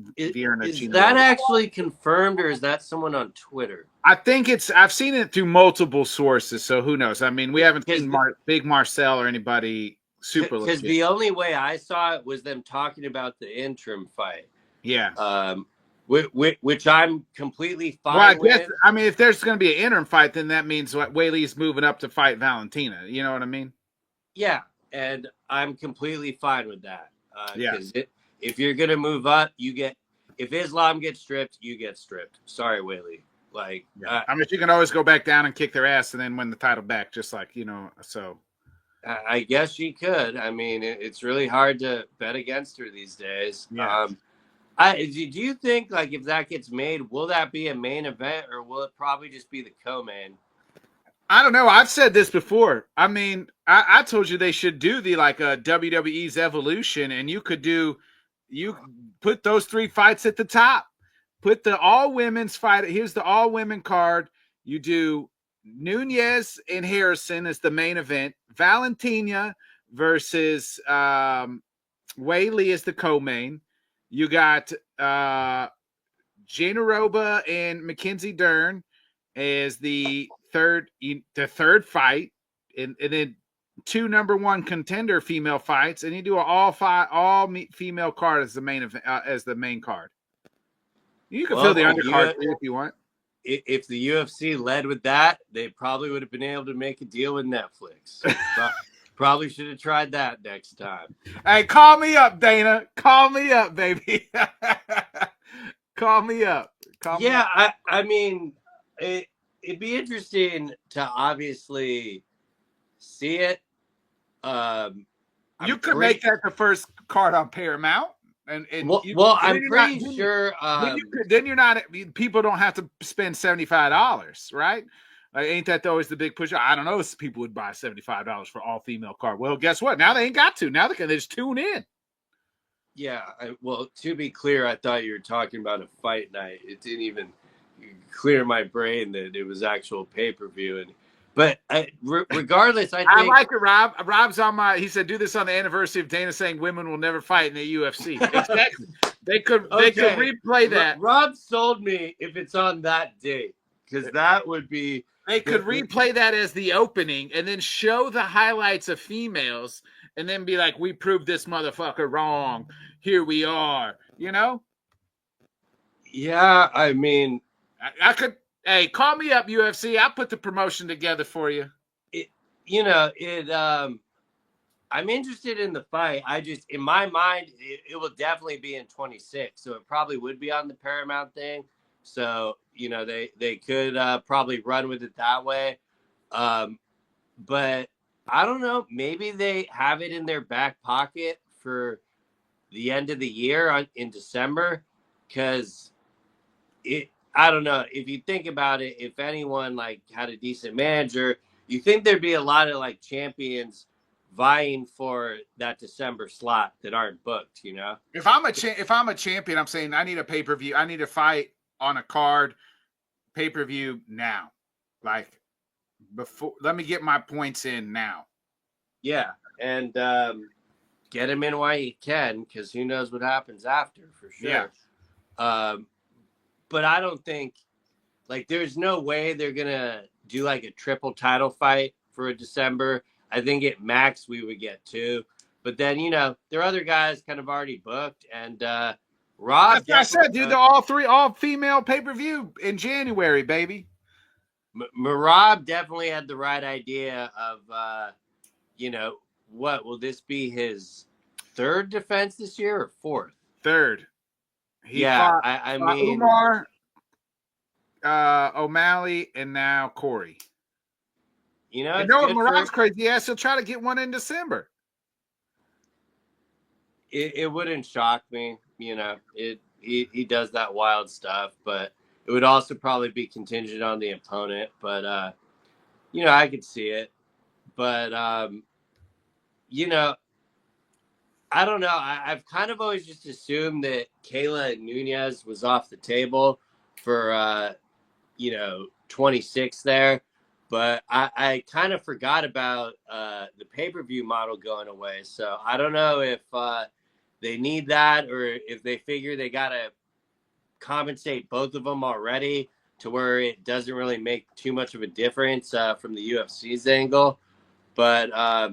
actually confirmed, or is that someone on Twitter? I think I've seen it through multiple sources, so who knows? I mean, we haven't seen Big Marcel or anybody super legit. Because the only way I saw it was them talking about the interim fight. Yeah. Which I'm completely fine with. I mean, if there's going to be an interim fight, then that means Weili's moving up to fight Valentina. You know what I mean? Yeah, and I'm completely fine with that. Because if you're going to move up, if Islam gets stripped, you get stripped. Sorry, Weili. Like, I mean, you can always go back down and kick their ass and then win the title back, just like, so. I guess she could. I mean, it's really hard to bet against her these days. Yeah. Do you think, like, if that gets made, will that be a main event, or will it probably just be the co-main? I don't know. I've said this before. I mean, I told you they should do the WWE's Evolution, and you put those 3 fights at the top. Put the all-women's fight. Here's the all-women card. You do Nunez and Harrison as the main event. Valentina versus Weili as the co-main. You got Gina Roba and Mackenzie Dern as the third fight, and then 2 number 1 contender female fights, and you do an all female card as the main event, as the main card. You can fill the undercard if you want. If the UFC led with that, they probably would have been able to make a deal with Netflix. Probably should have tried that next time. Hey, call me up, Dana. Call me up, baby. Call me up. I mean, it'd be interesting to obviously see it. You could make that the first card on Paramount. And I'm pretty sure. Then you're not. People don't have to spend $75, right? Like, ain't that always the big push? I don't know if people would buy $75 for all female card. Well, guess what? Now they ain't got to. Now they can just tune in. Yeah. Well, to be clear, I thought you were talking about a fight night. It didn't even clear my brain that it was actual pay-per-view. But regardless, I like it, Rob. Rob's on my. He said, "Do this on the anniversary of Dana saying women will never fight in the UFC." Exactly. They could Okay. replay that. Rob sold me if it's on that date, because that would be. They could replay that as the opening and then show the highlights of females and then be like, we proved this motherfucker wrong. Here we are. You know? Yeah, I mean, I could, hey, call me up, UFC. I'll put the promotion together for you. I'm interested in the fight. I just, in my mind, it will definitely be in 26. So it probably would be on the Paramount thing. So, they could probably run with it that way. But I don't know. Maybe they have it in their back pocket for the end of the year in December. Because I don't know. If you think about it, if anyone like had a decent manager, you think there'd be a lot of like champions vying for that December slot that aren't booked, If I'm a champion, I'm saying I need a pay-per-view. I need a fight on a card, pay-per-view now. Like before, let me get my points in now. Yeah, and get them in while you can, because who knows what happens after, for sure. Yeah. But I don't think, like, there's no way they're gonna do like a triple title fight for a December. I think at max we would get 2, but then there are other guys kind of already booked, and Rob. That's what I said, dude. They're all female pay-per-view in January, baby. Rob definitely had the right idea of, what will this be, his 3rd defense this year or 4th? 3rd. I mean, Umar, O'Malley, and now Corey. What Murad's crazy. Yes, he'll try to get one in December. It wouldn't shock me. He does that wild stuff, but it would also probably be contingent on the opponent. But I could see it. But I don't know. I've kind of always just assumed that Kayla Nunez was off the table for 26 there. But I kind of forgot about the pay-per-view model going away. So I don't know if they need that, or if they figure they got to compensate both of them already to where it doesn't really make too much of a difference from the UFC's angle. But I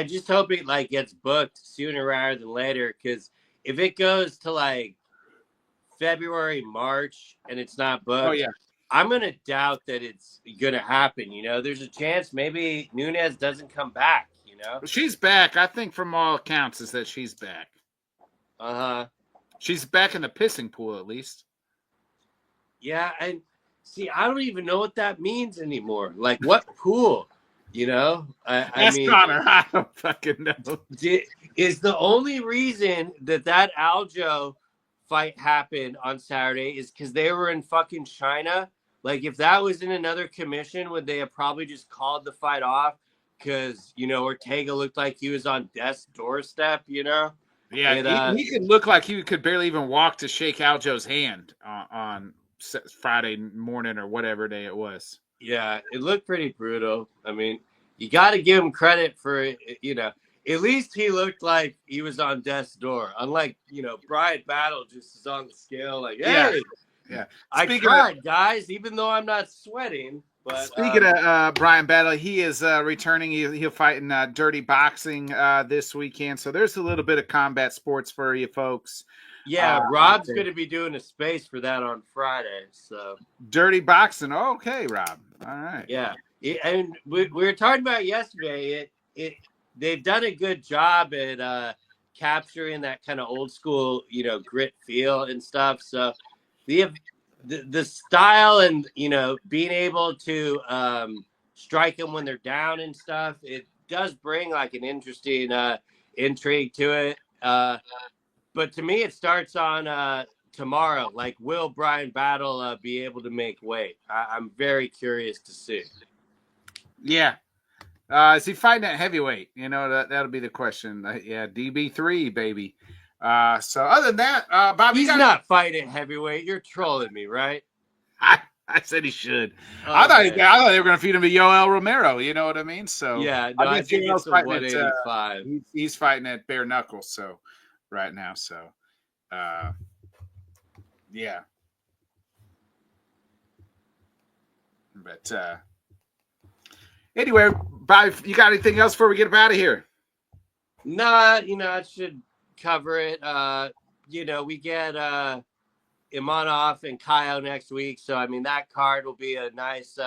just hope it like gets booked sooner rather than later, because if it goes to like February, March, and it's not booked, I'm going to doubt that it's going to happen. There's a chance maybe Nunez doesn't come back, She's back. I think from all accounts is that she's back. Uh-huh. She's back in the pissing pool, at least. Yeah, and see, I don't even know what that means anymore. Like, what pool? I mean, Connor. I don't fucking know. Is the only reason that Aljo fight happened on Saturday is because they were in fucking China? Like, if that was in another commission, would they have probably just called the fight off? Because, Ortega looked like he was on death's doorstep, Yeah, he could look like he could barely even walk to shake Aljo's hand on Friday morning or whatever day it was. Yeah, it looked pretty brutal. I mean, you got to give him credit for, at least he looked like he was on death's door. Unlike, Brian Battle just is on the scale like, hey, yeah. I tried, guys, even though I'm not sweating. But speaking of Brian Battle, he is returning. He'll fight in Dirty Boxing this weekend. So there's a little bit of combat sports for you folks. Yeah, Rob's going to be doing a space for that on Friday. So Dirty Boxing. Oh, okay, Rob. All right. Yeah. And we were talking about yesterday, they've done a good job at capturing that kind of old school, grit feel and stuff. So the style and, being able to strike them when they're down and stuff, it does bring like an interesting intrigue to it. But to me, it starts on tomorrow. Like, will Brian Battle be able to make weight? I'm very curious to see. Yeah. Is he fighting at heavyweight? That'll be the question. DB3, baby. So other than that, Bob, he's not fighting at heavyweight. You're trolling me, right? I said he should. Oh, I thought they were going to feed him to Yoel Romero. You know what I mean? So yeah, no, I think it's a 185. He's fighting at bare knuckles. So right now, so yeah. But anyway, Bobby, you got anything else before we get out of here? Nah, I should cover it. We get Imanov and Kyle next week. So, I mean, that card will be a nice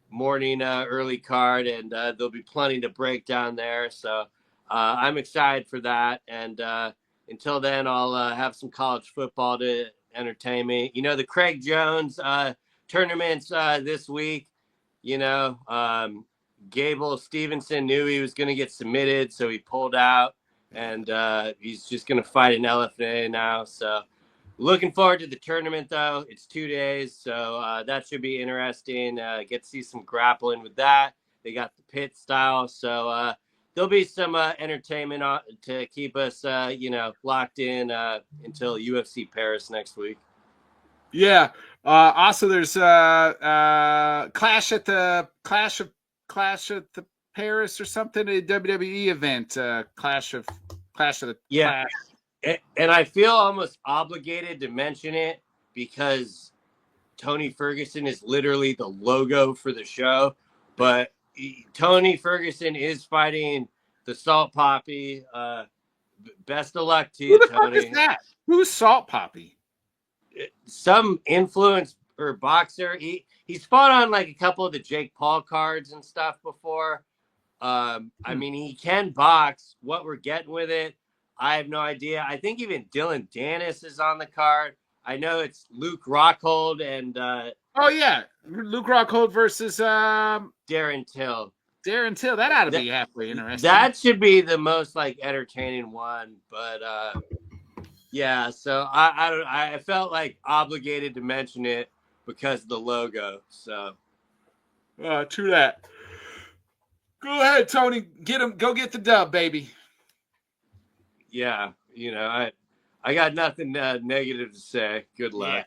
morning, early card, and there'll be plenty to break down there. So I'm excited for that. And until then, I'll have some college football to entertain me. The Craig Jones tournaments this week, Gable Stevenson knew he was going to get submitted, so he pulled out, and he's just going to fight an LFA now. So looking forward to the tournament, though. It's 2 days, so that should be interesting. Get to see some grappling with that. They got the pit style, so there'll be some entertainment to keep us, locked in until UFC Paris next week. Yeah. Also, there's Clash at the Paris or something, a WWE event. Clash of the Clash. And I feel almost obligated to mention it because Tony Ferguson is literally the logo for the show. But Tony Ferguson is fighting the Salt Poppy. Best of luck to you, Tony. Who the fuck is that? Who's Salt Poppy? Some influencer boxer. He's fought on like a couple of the Jake Paul cards and stuff before. I mean, he can box. What we're getting with it, I have no idea. I think even Dylan Dennis is on the card. I know it's Luke Rockhold and oh yeah, Luke Rockhold versus Darren Till. Darren Till. That ought to be halfway interesting. That should be the most like entertaining one, but yeah, so I felt like obligated to mention it because of the logo. So, true that. Go ahead, Tony. Get him. Go get the dub, baby. Yeah, I got nothing negative to say. Good luck. Yeah.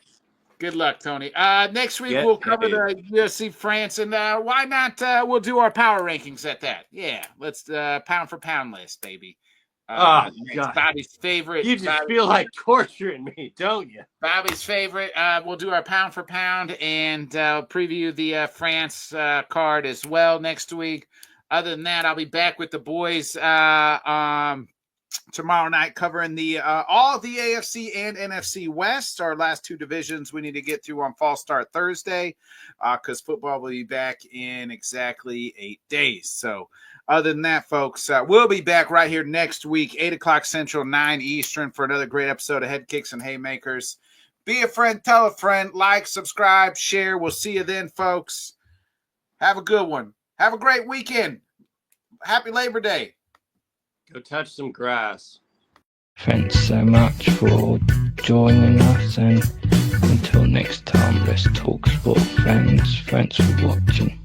Good luck, Tony. Next week we'll cover the UFC France, and why not? We'll do our power rankings at that. Yeah, let's pound for pound list, baby. God. Bobby's favorite. You just feel like torturing me, don't you? Bobby's favorite. We'll do our pound for pound and preview the France card as well next week. Other than that, I'll be back with the boys tomorrow night covering the all of the AFC and NFC West, our last two divisions we need to get through on Fall Start Thursday because football will be back in exactly 8 days. So other than that, folks, we'll be back right here next week, 8 o'clock Central, 9 Eastern, for another great episode of Headkicks and Haymakers. Be a friend, tell a friend, like, subscribe, share. We'll see you then, folks. Have a good one. Have a great weekend. Happy Labor Day. Go touch some grass. Thanks so much for joining us, and until next time, let's talk sport, friends. Thanks for watching.